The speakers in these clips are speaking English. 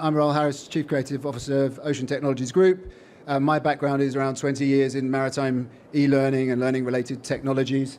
I'm Raal Harris, Chief Creative Officer of Ocean Technologies Group. My background is around 20 years in maritime e-learning and learning-related technologies.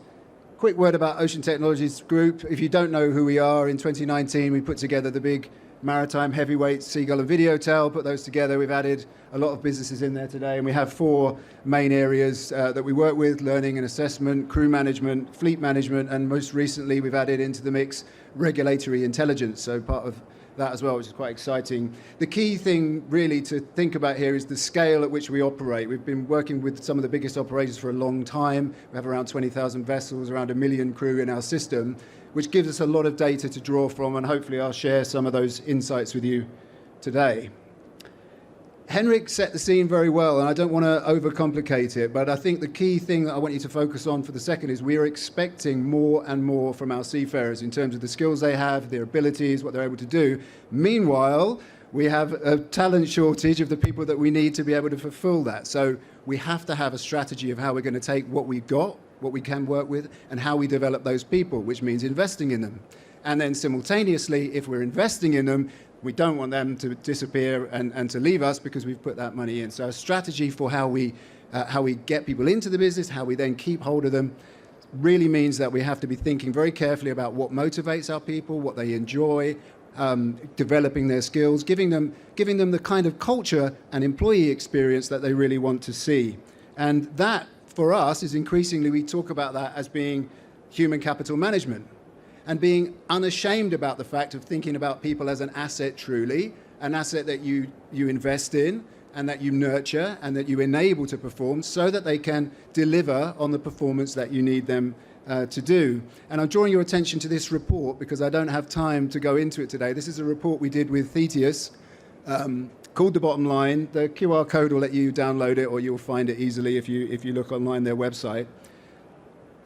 Quick word about Ocean Technologies Group. If you don't know who we are, in 2019 we put together the big maritime heavyweight Seagull and Videotail, put those together. We've added a lot of businesses in there today, and we have four main areas that we work with: learning and assessment, crew management, fleet management, and most recently we've added into the mix regulatory intelligence, so part of that as well, which is quite exciting. The key thing really to think about here is the scale at which we operate. We've been working with some of the biggest operators for a long time. We have around 20,000 vessels, around 1 million crew in our system, which gives us a lot of data to draw from, and hopefully I'll share some of those insights with you today. Henrik set the scene very well, and I don't want to overcomplicate it, but I think the key thing that I want you to focus on for the second is we are expecting more and more from our seafarers in terms of the skills they have, their abilities, what they're able to do. Meanwhile, we have a talent shortage of the people that we need to be able to fulfill that. So we have to have a strategy of how we're going to take what we've got, what we can work with, and how we develop those people, which means investing in them. And then simultaneously, if we're investing in them, we don't want them to disappear and to leave us because we've put that money in. So a strategy for how we get people into the business, how we then keep hold of them, really means that we have to be thinking very carefully about what motivates our people, what they enjoy, developing their skills, giving them the kind of culture and employee experience that they really want to see. And that, for us, is increasingly, we talk about that as being human capital management, and being unashamed about the fact of thinking about people as an asset, truly, an asset that you invest in and that you nurture and that you enable to perform so that they can deliver on the performance that you need them to do. And I'm drawing your attention to this report because I don't have time to go into it today. This is a report we did with Thetis called The Bottom Line. The QR code will let you download it, or you'll find it easily if you look online, their website.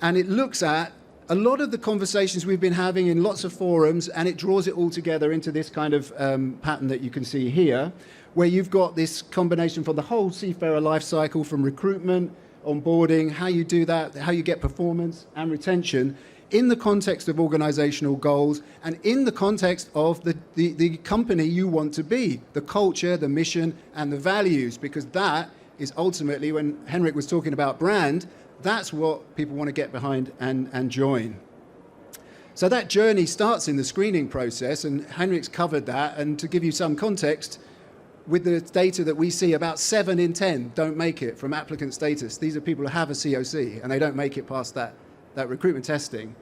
And it looks at a lot of the conversations we've been having in lots of forums, and it draws it all together into this kind of pattern that you can see here, where you've got this combination for the whole seafarer life cycle, from recruitment, onboarding, how you do that, how you get performance and retention in the context of organizational goals and in the context of the company you want to be, the culture, the mission, and the values, because that is ultimately, when Henrik was talking about brand, that's what people want to get behind and join. So that journey starts in the screening process, and Henrik's covered that. And to give you some context, with the data that we see, about 7 in 10 don't make it from applicant status. These are people who have a COC, and they don't make it past that recruitment testing.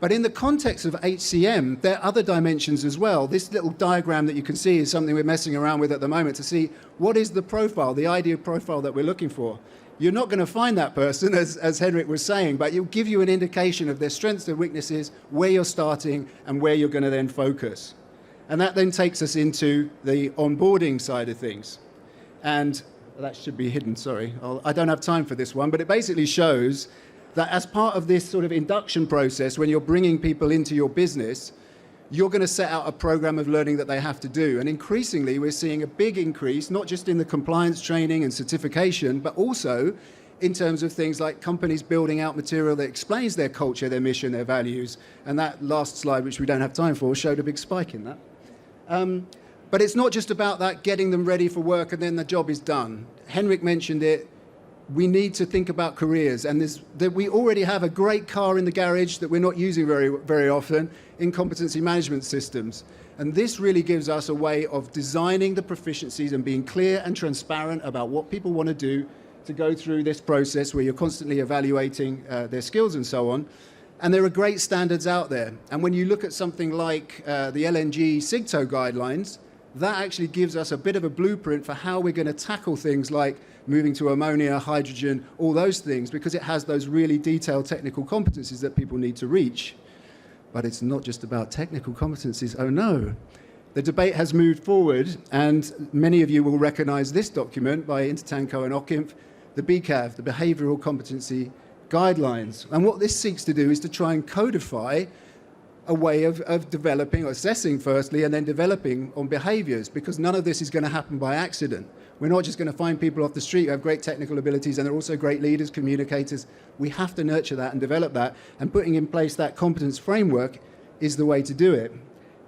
But in the context of HCM, there are other dimensions as well. This little diagram that you can see is something we're messing around with at the moment to see what is the profile, the ideal profile that we're looking for. You're not going to find that person, as Henrik was saying, but it'll give you an indication of their strengths and weaknesses, where you're starting and where you're going to then focus. And that then takes us into the onboarding side of things. And that should be hidden, sorry. I don't have time for this one, but it basically shows that as part of this sort of induction process, when you're bringing people into your business, you're going to set out a program of learning that they have to do. And increasingly, we're seeing a big increase, not just in the compliance training and certification, but also in terms of things like companies building out material that explains their culture, their mission, their values. And that last slide, which we don't have time for, showed a big spike in that. But it's not just about that, getting them ready for work and then the job is done. Henrik mentioned it. We need to think about careers, and we already have a great car in the garage that we're not using very often in competency management systems. And this really gives us a way of designing the proficiencies and being clear and transparent about what people want to do to go through this process where you're constantly evaluating their skills and so on. And there are great standards out there. And when you look at something like the LNG SIGTO guidelines, that actually gives us a bit of a blueprint for how we're going to tackle things like moving to ammonia, hydrogen, all those things, because it has those really detailed technical competencies that people need to reach. But it's not just about technical competencies. Oh no. The debate has moved forward, and many of you will recognize this document by Intertanko and OCIMF, the BCAV, the Behavioral Competency Guidelines. And what this seeks to do is to try and codify a way of developing, or assessing firstly, and then developing on behaviors, because none of this is going to happen by accident. We're not just going to find people off the street who have great technical abilities and they're also great leaders, communicators. We have to nurture that and develop that, and putting in place that competence framework is the way to do it.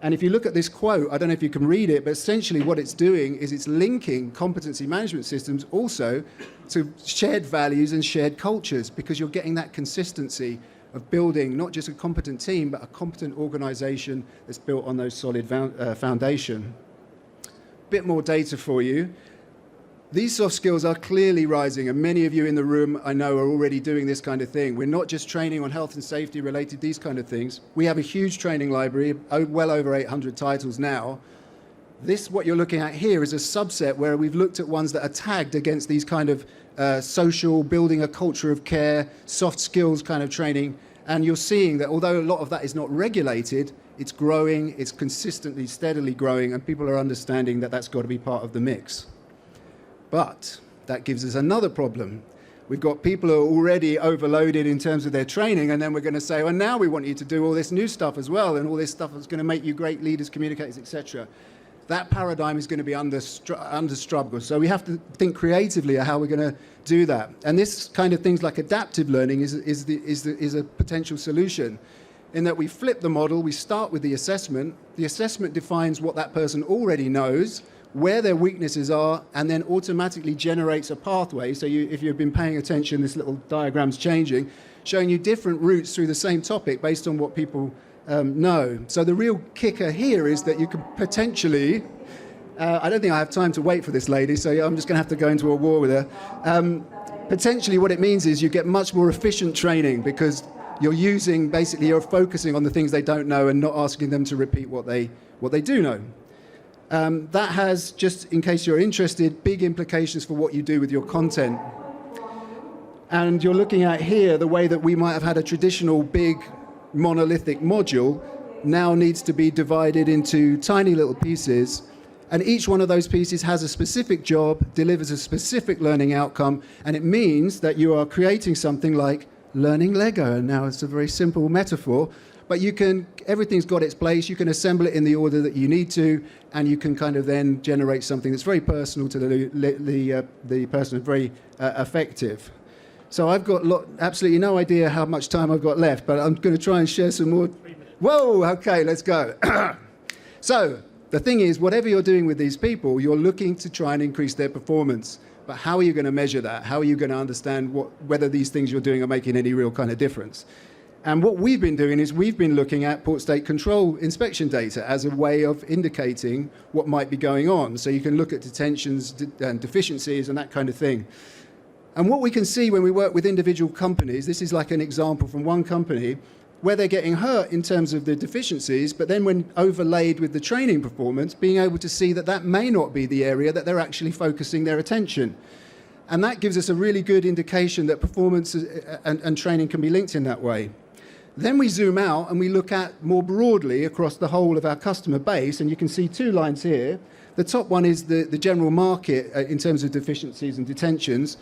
And if you look at this quote, I don't know if you can read it, but essentially what it's doing is it's linking competency management systems also to shared values and shared cultures, because you're getting that consistency of building not just a competent team, but a competent organization that's built on those solid foundation. Bit more data for you. These soft skills are clearly rising, and many of you in the room, I know, are already doing this kind of thing. We're not just training on health and safety related, these kind of things. We have a huge training library, well over 800 titles now. This, what you're looking at here, is a subset where we've looked at ones that are tagged against these kind of social, building a culture of care, soft skills kind of training. And you're seeing that although a lot of that is not regulated, it's growing, it's consistently, steadily growing, and people are understanding that that's got to be part of the mix. But that gives us another problem. We've got people who are already overloaded in terms of their training, and then we're going to say, well, now we want you to do all this new stuff as well, and all this stuff that's going to make you great leaders, communicators, etc. That paradigm is going to be under struggle. So we have to think creatively of how we're going to do that. And this kind of things like adaptive learning is a potential solution, in that we flip the model, we start with the assessment. The assessment defines what that person already knows, where their weaknesses are, and then automatically generates a pathway. So if you've been paying attention, this little diagram's changing, showing you different routes through the same topic based on what people know. So the real kicker here is that you could potentially, I don't think I have time to wait for this lady, so I'm just going to have to go into a war with her. Potentially what it means is you get much more efficient training, because you're focusing on the things they don't know and not asking them to repeat what they do know. That has, just in case you're interested, big implications for what you do with your content. And you're looking at here the way that we might have had a traditional big monolithic module now needs to be divided into tiny little pieces. And each one of those pieces has a specific job, delivers a specific learning outcome, and it means that you are creating something like learning Lego. And now it's a very simple metaphor, but everything's got its place. You can assemble it in the order that you need to, and you can kind of then generate something that's very personal to the person, very effective. So I've got absolutely no idea how much time I've got left, but I'm going to try and share some more. 3 minutes. Whoa, okay, let's go. So the thing is, whatever you're doing with these people, you're looking to try and increase their performance. But how are you going to measure that? How are you going to understand whether these things you're doing are making any real kind of difference? And what we've been doing is we've been looking at port state control inspection data as a way of indicating what might be going on. So you can look at detentions and deficiencies and that kind of thing. And what we can see when we work with individual companies, this is like an example from one company, where they're getting hurt in terms of the deficiencies, but then when overlaid with the training performance, being able to see that that may not be the area that they're actually focusing their attention. And that gives us a really good indication that performance and training can be linked in that way. Then we zoom out and we look at more broadly across the whole of our customer base, and you can see 2 lines here. The top one is the general market in terms of deficiencies and detentions,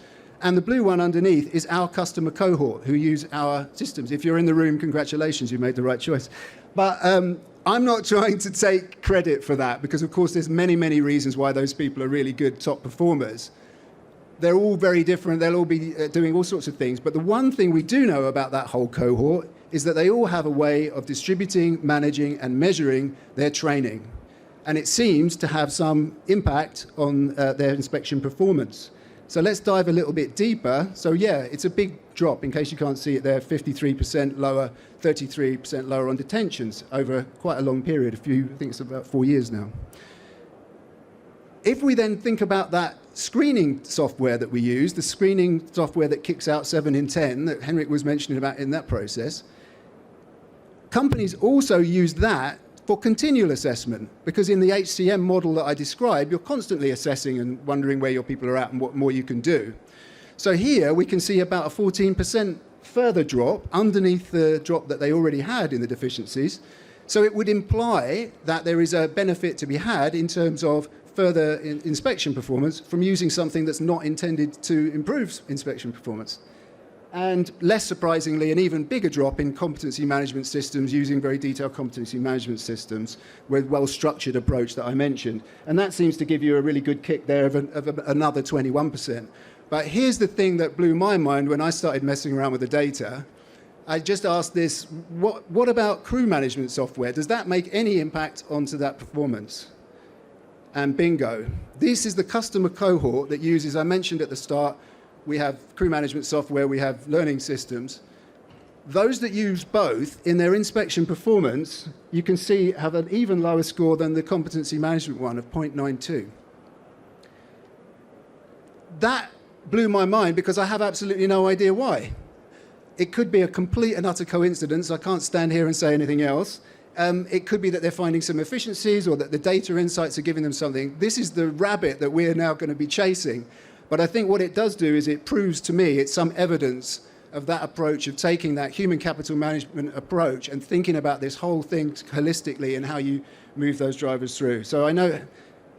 and the blue one underneath is our customer cohort who use our systems. If you're in the room, congratulations, you made the right choice. But I'm not trying to take credit for that, because of course there's many, many reasons why those people are really good top performers. They're all very different, they'll all be doing all sorts of things, but the one thing we do know about that whole cohort is that they all have a way of distributing, managing, and measuring their training. And it seems to have some impact on their inspection performance. So let's dive a little bit deeper. So yeah, it's a big drop, in case you can't see it there, 53% lower, 33% lower on detentions over quite a long period, I think it's about 4 years now. If we then think about that screening software that we use, the screening software that kicks out 7 in 10 that Henrik was mentioning about in that process, companies also use that for continual assessment, because in the HCM model that I described, you're constantly assessing and wondering where your people are at and what more you can do. So here we can see about a 14% further drop underneath the drop that they already had in the deficiencies. So it would imply that there is a benefit to be had in terms of further inspection performance from using something that's not intended to improve inspection performance. And less surprisingly, an even bigger drop in competency management systems using very detailed competency management systems with well-structured approach that I mentioned. And that seems to give you a really good kick there of another 21%. But here's the thing that blew my mind when I started messing around with the data. I just asked this, what about crew management software? Does that make any impact onto that performance? And bingo. This is the customer cohort that uses, I mentioned at the start, we have crew management software, we have learning systems. Those that use both in their inspection performance, you can see have an even lower score than the competency management one of 0.92. That blew my mind because I have absolutely no idea why. It could be a complete and utter coincidence. I can't stand here and say anything else. It could be that they're finding some efficiencies or that the data insights are giving them something. This is the rabbit that we're now going to be chasing. But I think what it does do is it proves to me it's some evidence of that approach of taking that human capital management approach and thinking about this whole thing holistically and how you move those drivers through. So I know,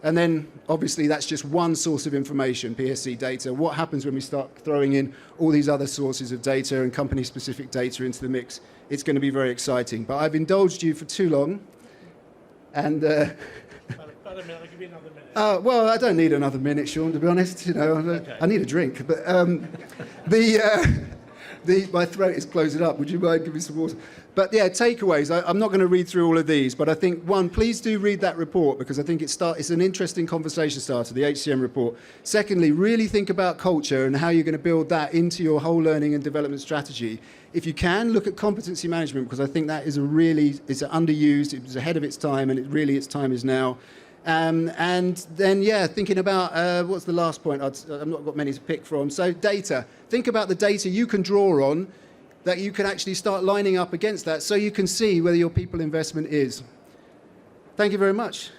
and then obviously that's just one source of information, PSC data. What happens when we start throwing in all these other sources of data and company-specific data into the mix? It's going to be very exciting. But I've indulged you for too long. And about a minute, I'll give you another minute. well, I don't need another minute, Sean, to be honest. You know, Okay. I need a drink. But my throat is closing up. Would you mind giving me some water? But yeah, takeaways. I'm not going to read through all of these, but I think, one, please do read that report because I think it's an interesting conversation starter, the HCM report. Secondly, really think about culture and how you're going to build that into your whole learning and development strategy. If you can, look at competency management because I think that is it's underused, it was ahead of its time, and its time is now. And then, yeah, thinking about, what's the last point? I've not got many to pick from. So data. Think about the data you can draw on that you can actually start lining up against that so you can see where your people investment is. Thank you very much.